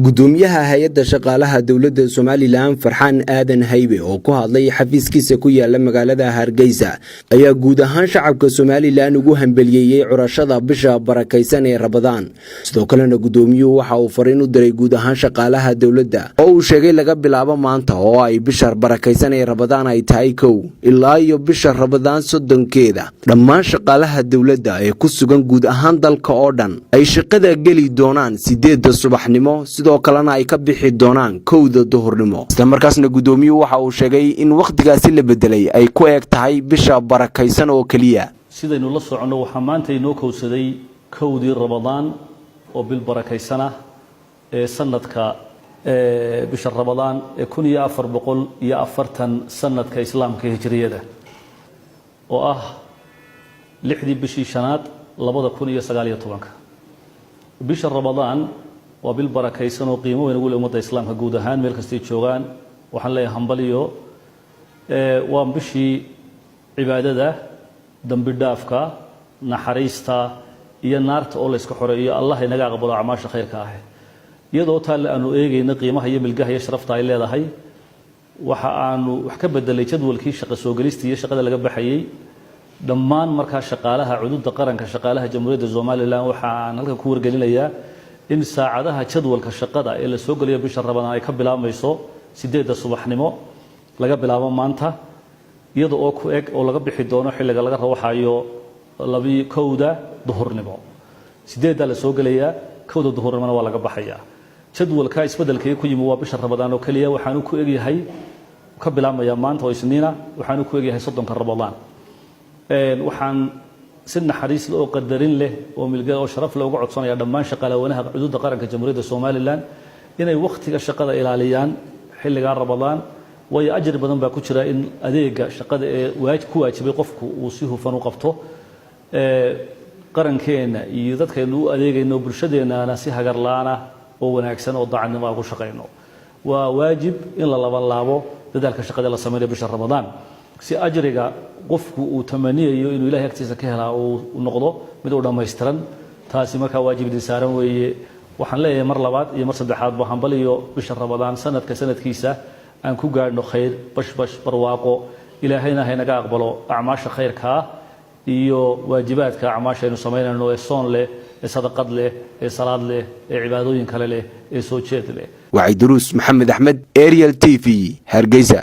gudoomiyaha hay'adda shaqaalaha dawladda Soomaaliland Farxaan Aadan Haybe oo ku hadlay xafiiskiisa ku yaala magaalada Hargeysa ayaa guud ahaan shacabka Soomaaliland ugu hambeliyay curashada bisha barakeysan ee Ramadaan sidoo kalena gudoomiyuhu waxa uu fariin u diray guud ahaan shaqaalaha dawladda oo uu sheegay laga bilaabo maanta oo ay bisha barakeysan ee Ramadaan ay tahay ilaa iyo bisha Ramadaan 30keeda dhammaan shaqaalaha dawladda ee ku sugan guud ahaan dalka oo dhan ay shaqada gali doonaan 8 subaxnimo sidoo kalena ay ka bixi doonaan 1 duhurnimo isla markaasna gudoomiyuhu waxa uu sheegay in waqtigaasi la bedelay ay ku eeg tahay bisha barakeysan oo kaliya sidaynu la socono waxa maanta inoo kowsaday 1 Ramadaan oo bil barakeysan ee sanadka bisha Ramadaan ee 1440 sanadka islaamka hijriyada oo ah 6 bishii shanaad 2019 bisha Ramadaan waa bil barakeysan oo qiimo weyn ugu leh ummadda islaamka guud ahaan meel kasta ay joogaan waxaan leeyahay hambaliyo waa bishii cibaadada dambi dhaafka naxariista iyo naarta oo la iska xoreeyo Allah inaga aqbalo acmaasha khayrka ah iyadoo taal aanu eegayna qiimaha iyo milgaha iyo sharafta ay leedahay waxa aanu wax ka bedelay jadwalkii shaqo soo galista iyo shaqada laga baxayay dhammaan marka shaqaalaha xuduudda qaranka shaqaalaha jamhuuriyadda Soomaaliland waxa aan halka ku wargelinayaa in saacadaha jadwalka shaqada ee la soo galiyo bisha Ramadaan ay ka bilaabmayso 8 subaxnimo laga bilaabo maanta iyadoo oo ku eg oo laga bixi doono xilliga laga rawaxayo 2 duhurnimo 8 la soo galayaa 1 duhurnimo waa laga baxayaa jadwalka isbedelka ku yimi waa bisha Ramadaan oo kaliya waxaan ku eegyahay ka bilaabmaya maanta oo isniina waxaan ku eegyahay 30 Ramadaan waxaan si naxariis leh oo qadarin leh oo milga oo sharaf leh uga codsanaya dhammaan shaqaalaha xuduudda qaranka jamhuuriyadda Soomaaliland inay waqtiga shaqada ilaaliyaan xilliga Ramadaan way ajir badan baa ku jira in adeega shaqada ee ku waajibay qofku uu si hufan u qabto qarankeena iyo dadkeenu u adeegayno bulshadeena si hagar la'aan oo wanaagsan oo daacadnimo ugu shaqeyno waa waajib in la laabo dadaalka shaqada la sameeyo bisha Ramadaan si ajriga qofku uu tamaniyo inuu Ilaahay agtiisa ka helo oo noqdo mid uu dhameystiran taasi marka waajibida saaran weeye waxaan leeyahay mar labaad iyo mar saddexaad baa hambaliyo bisha Ramadaan sanadkiisa aan ku gaadhno khayr bash barwaaqo Ilaahayna haynaga aqbalo acmaasha khayrka iyo waajibaadka acmaasha aynu sameynayno ee soon leh ee sadaqad leh ee salaad leh ee cibaadooyin kale leh ee soo jeed leh Waciduruus Maxamed Axmed Ariel TV Hargeysa